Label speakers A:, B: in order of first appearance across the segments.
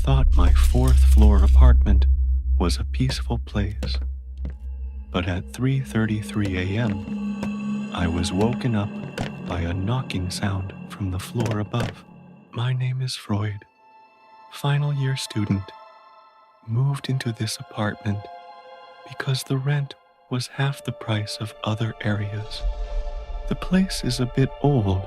A: thought my fourth-floor apartment was a peaceful place. But at 3:33 a.m., I was woken up by a knocking sound from the floor above. My name is Freud, final year student, moved into this apartment because the rent was half the price of other areas. The place is a bit old,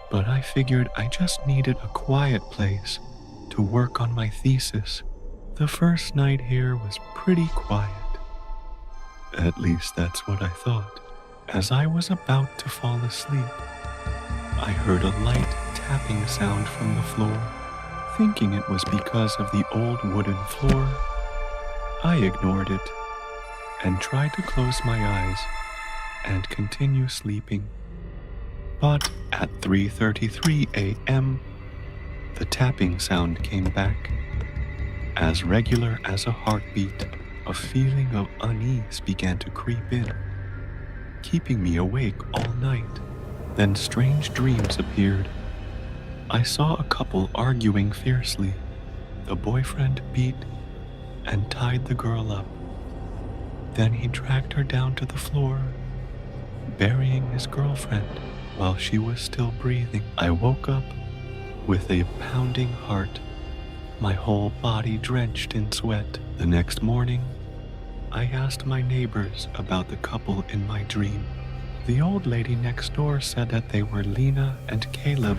A: but I figured I just needed a quiet place to work on my thesis. The first night here was pretty quiet. At least that's what I thought. As I was about to fall asleep, I heard a light tapping sound from the floor. Thinking it was because of the old wooden floor, I ignored it and tried to close my eyes and continue sleeping. But at 3:33 a.m., the tapping sound came back. As regular as a heartbeat, a feeling of unease began to creep in, keeping me awake all night. Then strange dreams appeared. I saw a couple arguing fiercely. The boyfriend beat and tied the girl up. Then he dragged her down to the floor, burying his girlfriend while she was still breathing. I woke up with a pounding heart, my whole body drenched in sweat. The next morning, I asked my neighbors about the couple in my dream. The old lady next door said that they were Lena and Caleb,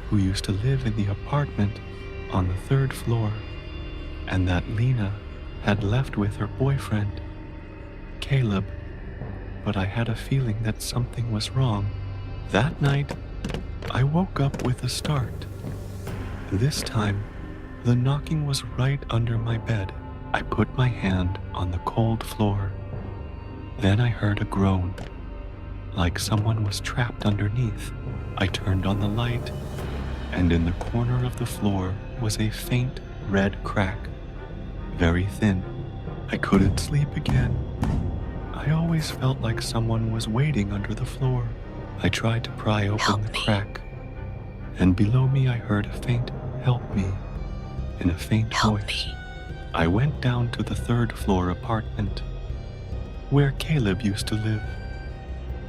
A: who used to live in the apartment on the third floor, and that Lena had left with her boyfriend, Caleb, but I had a feeling that something was wrong. That night, I woke up with a start. This time, the knocking was right under my bed. I put my hand on the cold floor. Then I heard a groan, like someone was trapped underneath. I turned on the light, and in the corner of the floor was a faint red crack, very thin. I couldn't sleep again. I always felt like someone was waiting under the floor. I tried to pry open the crack, and below me I heard a faint "help me" in a faint voice. I went down to the third floor apartment, where Caleb used to live.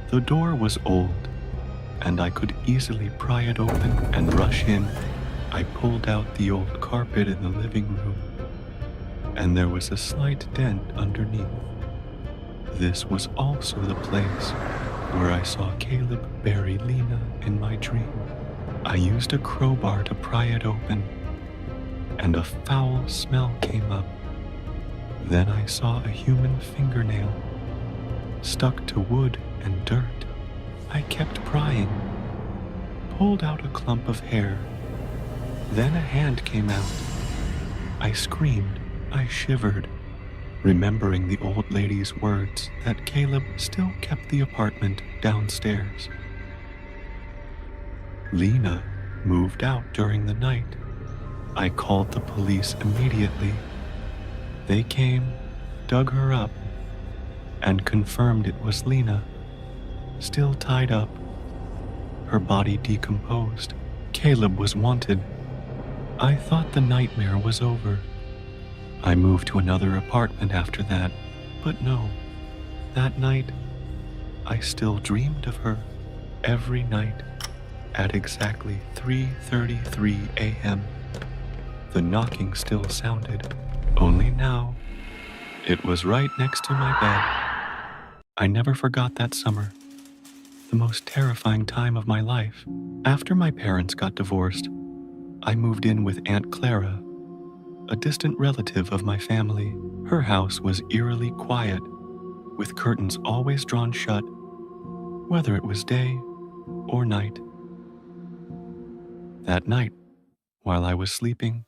A: The door was old, and I could easily pry it open and rush in. I pulled out the old carpet in the living room, and there was a slight dent underneath. This was also the place where I saw Caleb bury Lena in my dream. I used a crowbar to pry it open, and a foul smell came up. Then I saw a human fingernail stuck to wood and dirt. I kept prying, pulled out a clump of hair. Then a hand came out. I screamed, I shivered, remembering the old lady's words that Caleb still kept the apartment downstairs. Lena moved out during the night. I called the police immediately. They came, dug her up, and confirmed it was Lena, still tied up, her body decomposed. Caleb was wanted. I thought the nightmare was over. I moved to another apartment after that, but no, that night, I still dreamed of her every night at exactly 3:33 a.m. The knocking still sounded, only now it was right next to my bed. I never forgot that summer, the most terrifying time of my life. After my parents got divorced, I moved in with Aunt Clara, a distant relative of my family. Her house was eerily quiet, with curtains always drawn shut, whether it was day or night. That night, while I was sleeping,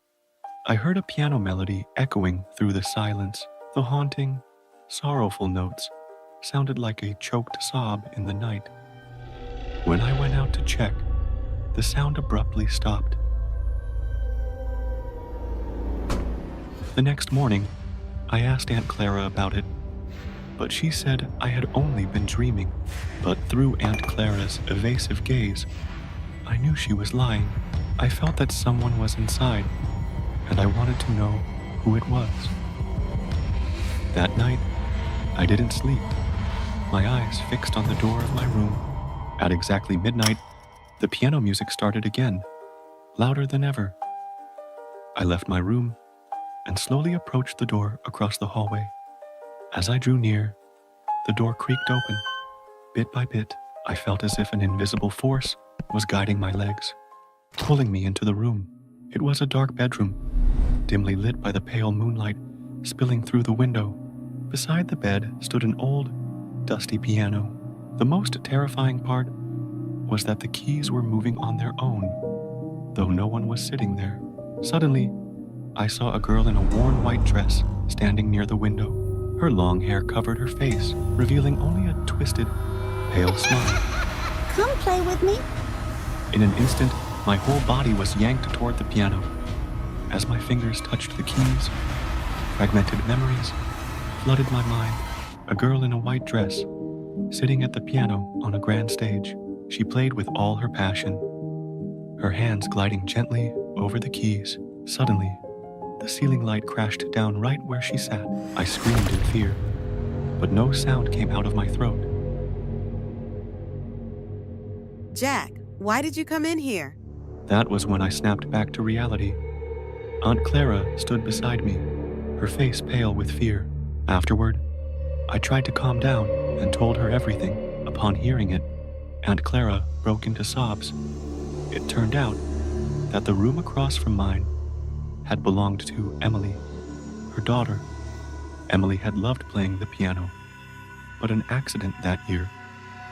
A: I heard a piano melody echoing through the silence. The haunting, sorrowful notes sounded like a choked sob in the night. When I went out to check, the sound abruptly stopped. The next morning, I asked Aunt Clara about it, but she said I had only been dreaming. But through Aunt Clara's evasive gaze, I knew she was lying. I felt that someone was inside, and I wanted to know who it was. That night, I didn't sleep, my eyes fixed on the door of my room. At exactly midnight, the piano music started again, louder than ever. I left my room and slowly approached the door across the hallway. As I drew near, the door creaked open. Bit by bit, I felt as if an invisible force was guiding my legs, pulling me into the room. It was a dark bedroom, dimly lit by the pale moonlight spilling through the window. Beside the bed stood an old, dusty piano. The most terrifying part was that the keys were moving on their own, though no one was sitting there. Suddenly, I saw a girl in a worn white dress standing near the window. Her long hair covered her face, revealing only a twisted, pale smile.
B: Come play with me.
A: In an instant, my whole body was yanked toward the piano. As my fingers touched the keys, fragmented memories flooded my mind. A girl in a white dress, sitting at the piano on a grand stage. She played with all her passion, her hands gliding gently over the keys. Suddenly, the ceiling light crashed down right where she sat. I screamed in fear, but no sound came out of my throat.
C: Jack, why did you come in here?
A: That was when I snapped back to reality. Aunt Clara stood beside me, her face pale with fear. Afterward, I tried to calm down and told her everything. Upon hearing it, Aunt Clara broke into sobs. It turned out that the room across from mine had belonged to Emily, her daughter. Emily had loved playing the piano, but an accident that year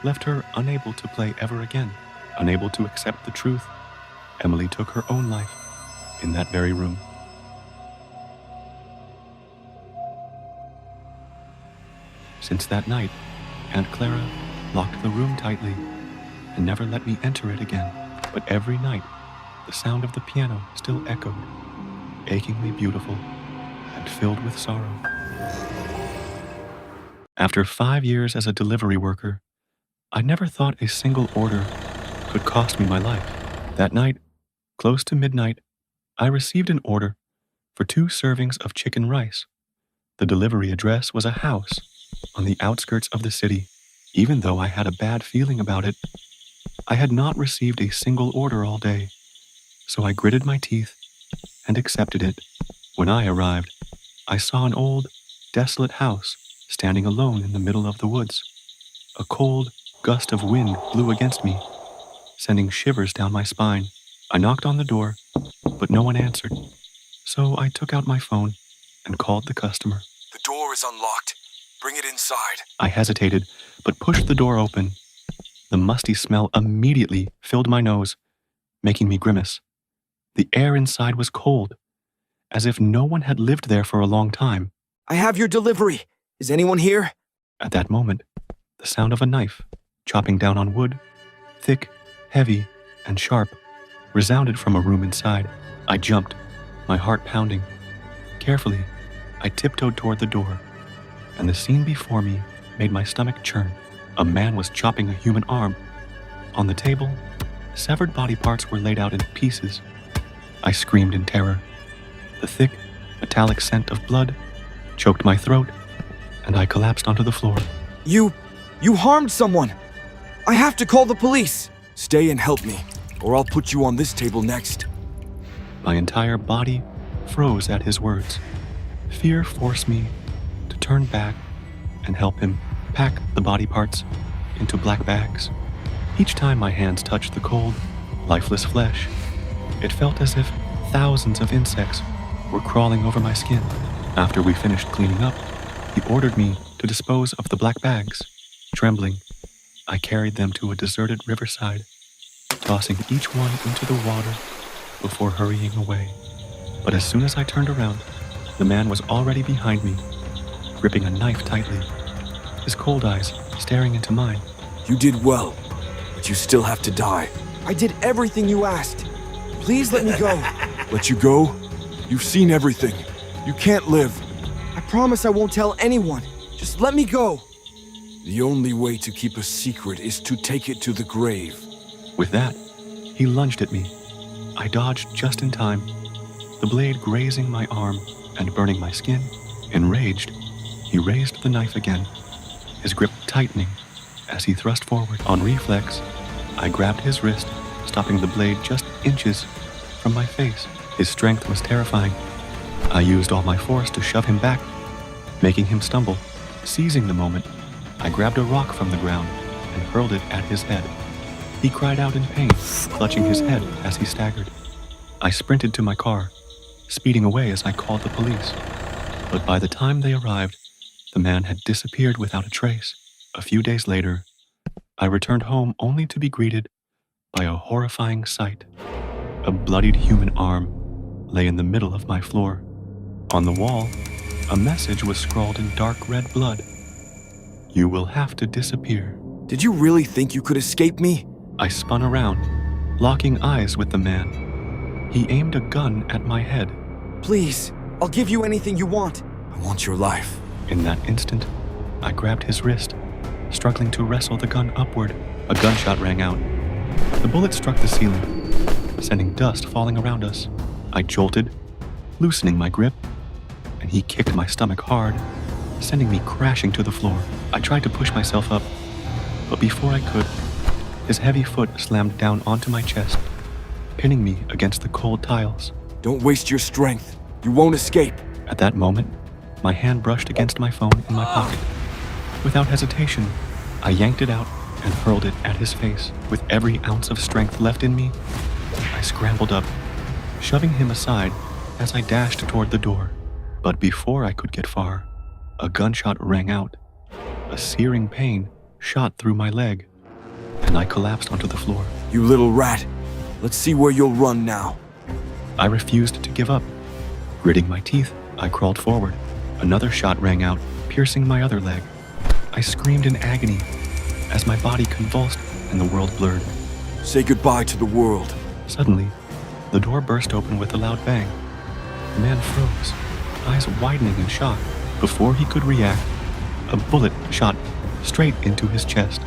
A: left her unable to play ever again. Unable to accept the truth, Emily took her own life in that very room. Since that night, Aunt Clara locked the room tightly and never let me enter it again. But every night, the sound of the piano still echoed, achingly beautiful and filled with sorrow. After 5 years as a delivery worker, I never thought a single order could cost me my life. That night, close to midnight, I received an order for 2 servings of chicken rice. The delivery address was a house on the outskirts of the city. Even though I had a bad feeling about it, I had not received a single order all day, so I gritted my teeth and accepted it. When I arrived, I saw an old, desolate house standing alone in the middle of the woods. A cold gust of wind blew against me, sending shivers down my spine. I knocked on the door, but no one answered, so I took out my phone and called the customer.
D: The door is unlocked. Bring it inside.
A: I hesitated, but pushed the door open. The musty smell immediately filled my nose, making me grimace. The air inside was cold, as if no one had lived there for a long time.
D: I have your delivery. Is anyone here?
A: At that moment, the sound of a knife, chopping down on wood, thick, heavy, and sharp, resounded from a room inside. I jumped, my heart pounding. Carefully, I tiptoed toward the door, and the scene before me made my stomach churn. A man was chopping a human arm. On the table, severed body parts were laid out in pieces. I screamed in terror. The thick, metallic scent of blood choked my throat, and I collapsed onto the floor.
D: You harmed someone. I have to call the police. Stay and help me, or I'll put you on this table next.
A: My entire body froze at his words. Fear forced me to turn back and help him pack the body parts into black bags. Each time my hands touched the cold, lifeless flesh, it felt as if thousands of insects were crawling over my skin. After we finished cleaning up, he ordered me to dispose of the black bags. Trembling, I carried them to a deserted riverside, tossing each one into the water before hurrying away. But as soon as I turned around, the man was already behind me, gripping a knife tightly, his cold eyes staring into mine.
D: You did well, but you still have to die. I did everything you asked. Please let me go. Let you go? You've seen everything. You can't live. I promise I won't tell anyone. Just let me go. The only way to keep a secret is to take it to the grave.
A: With that, he lunged at me. I dodged just in time. the blade grazing my arm and burning my skin. Enraged, he raised the knife again, his grip tightening as he thrust forward. On reflex, I grabbed his wrist, stopping the blade just inches from my face. His strength was terrifying. I used all my force to shove him back, making him stumble. Seizing the moment, I grabbed a rock from the ground and hurled it at his head. He cried out in pain, clutching his head as he staggered. I sprinted to my car, speeding away as I called the police. But by the time they arrived, the man had disappeared without a trace. A few days later, I returned home only to be greeted by a horrifying sight. A bloodied human arm lay in the middle of my floor. On the wall, a message was scrawled in dark red blood. You will have to disappear.
D: Did you really think you could escape me?
A: I spun around, locking eyes with the man. He aimed a gun at my head.
D: Please, I'll give you anything you want. I want your life.
A: In that instant, I grabbed his wrist, struggling to wrestle the gun upward. A gunshot rang out. The bullet struck the ceiling, sending dust falling around us. I jolted, loosening my grip, and he kicked my stomach hard, sending me crashing to the floor. I tried to push myself up, but before I could, his heavy foot slammed down onto my chest, pinning me against the cold tiles.
D: Don't waste your strength. You won't escape.
A: At that moment, my hand brushed against my phone in my pocket. Without hesitation, I yanked it out and hurled it at his face. With every ounce of strength left in me, I scrambled up, shoving him aside as I dashed toward the door. But before I could get far, a gunshot rang out. A searing pain shot through my leg, and I collapsed onto the floor.
D: You little rat. Let's see where you'll run now.
A: I refused to give up. Gritting my teeth, I crawled forward. Another shot rang out, piercing my other leg. I screamed in agony as my body convulsed and the world blurred.
D: Say goodbye to the world.
A: Suddenly, the door burst open with a loud bang. The man froze, eyes widening in shock. Before he could react, a bullet shot straight into his chest.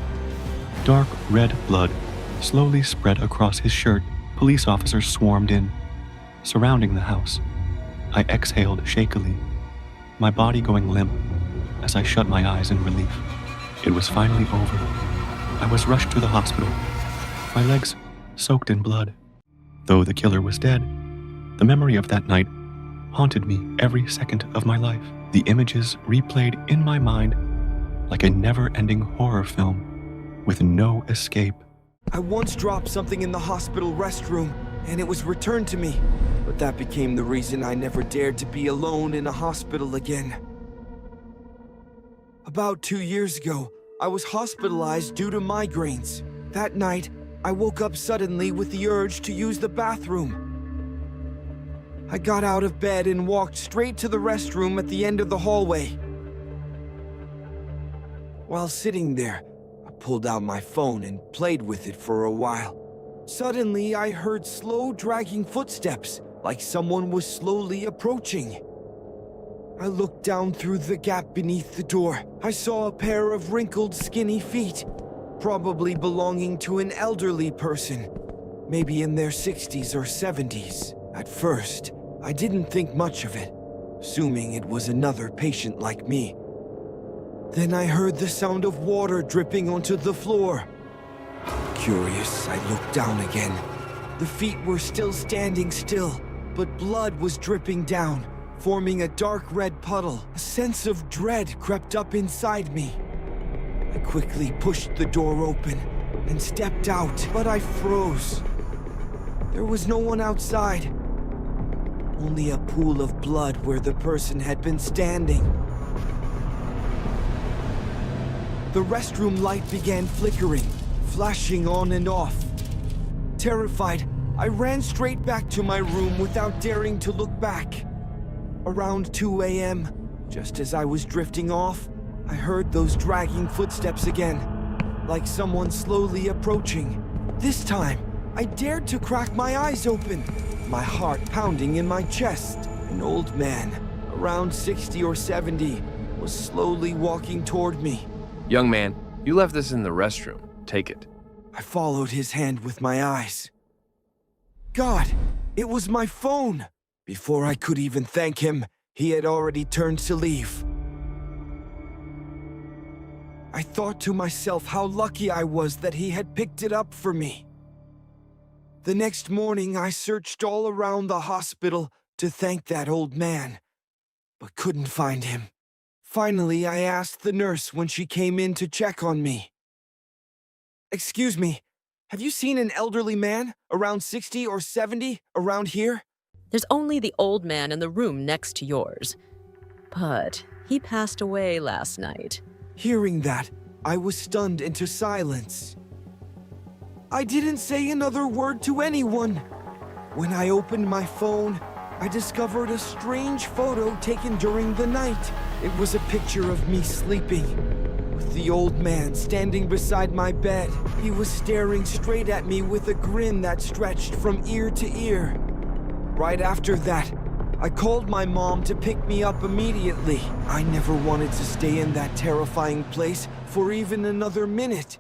A: Dark red blood slowly spread across his shirt. Police officers swarmed in, surrounding the house. I exhaled shakily, my body going limp as I shut my eyes in relief. It was finally over. I was rushed to the hospital, my legs soaked in blood. Though the killer was dead, the memory of that night haunted me every second of my life. The images replayed in my mind like a never-ending horror film with no escape.
D: I once dropped something in the hospital restroom, and it was returned to me. But that became the reason I never dared to be alone in a hospital again. About 2 years ago, I was hospitalized due to migraines. That night, I woke up suddenly with the urge to use the bathroom. I got out of bed and walked straight to the restroom at the end of the hallway. While sitting there, I pulled out my phone and played with it for a while. Suddenly, I heard slow, dragging footsteps, like someone was slowly approaching. I looked down through the gap beneath the door. I saw a pair of wrinkled, skinny feet, probably belonging to an elderly person, maybe in their 60s or 70s. At first, I didn't think much of it, assuming it was another patient like me. Then I heard the sound of water dripping onto the floor. Curious, I looked down again. The feet were still standing still, but blood was dripping down, forming a dark red puddle. A sense of dread crept up inside me. I quickly pushed the door open and stepped out, but I froze. There was no one outside, only a pool of blood where the person had been standing. The restroom light began flickering, flashing on and off. Terrified, I ran straight back to my room without daring to look back. Around 2 a.m., just as I was drifting off, I heard those dragging footsteps again, like someone slowly approaching. This time, I dared to crack my eyes open, my heart pounding in my chest. An old man, around 60 or 70, was slowly walking toward me.
E: Young man, you left this in the restroom. Take it.
D: I followed his hand with my eyes. God, it was my phone! Before I could even thank him, he had already turned to leave. I thought to myself how lucky I was that he had picked it up for me. The next morning, I searched all around the hospital to thank that old man, but couldn't find him. Finally, I asked the nurse when she came in to check on me. "Excuse me, have you seen an elderly man, around 60 or 70, around here?"
F: There's only the old man in the room next to yours. But he passed away last night.
D: Hearing that, I was stunned into silence. I didn't say another word to anyone. When I opened my phone, I discovered a strange photo taken during the night. It was a picture of me sleeping, with the old man standing beside my bed. He was staring straight at me with a grin that stretched from ear to ear. Right after that, I called my mom to pick me up immediately. I never wanted to stay in that terrifying place for even another minute.